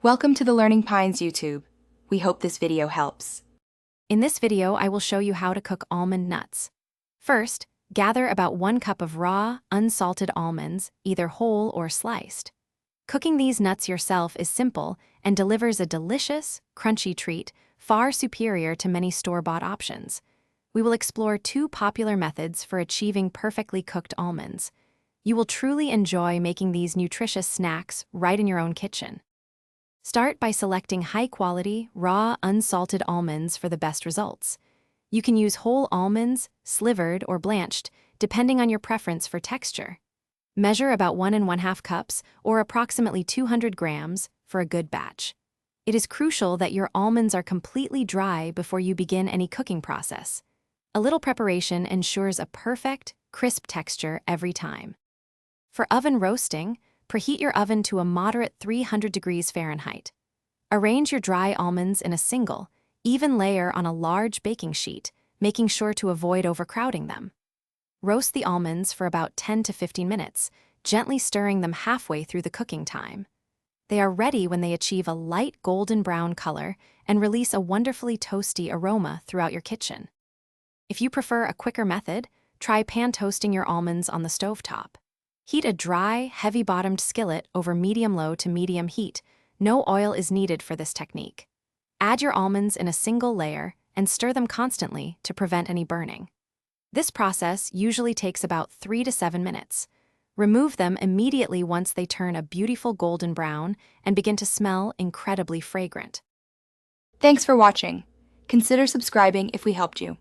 Welcome to the Learning Pines YouTube. We hope this video helps. In this video, I will show you how to cook almond nuts. First, gather about 1 cup of raw, unsalted almonds, either whole or sliced. Cooking these nuts yourself is simple and delivers a delicious, crunchy treat far superior to many store-bought options. We will explore 2 popular methods for achieving perfectly cooked almonds. You will truly enjoy making these nutritious snacks right in your own kitchen. Start by selecting high-quality, raw, unsalted almonds for the best results. You can use whole almonds, slivered or blanched, depending on your preference for texture. Measure about 1 1/2 cups, or approximately 200 grams, for a good batch. It is crucial that your almonds are completely dry before you begin any cooking process. A little preparation ensures a perfect, crisp texture every time. For oven roasting, preheat your oven to a moderate 300 degrees Fahrenheit. Arrange your dry almonds in a single, even layer on a large baking sheet, making sure to avoid overcrowding them. Roast the almonds for about 10 to 15 minutes, gently stirring them halfway through the cooking time. They are ready when they achieve a light golden brown color and release a wonderfully toasty aroma throughout your kitchen. If you prefer a quicker method, try pan toasting your almonds on the stovetop. Heat a dry, heavy-bottomed skillet over medium-low to medium heat. No oil is needed for this technique. Add your almonds in a single layer and stir them constantly to prevent any burning. This process usually takes about 3 to 7 minutes. Remove them immediately once they turn a beautiful golden brown and begin to smell incredibly fragrant. Thanks for watching. Consider subscribing if we helped you.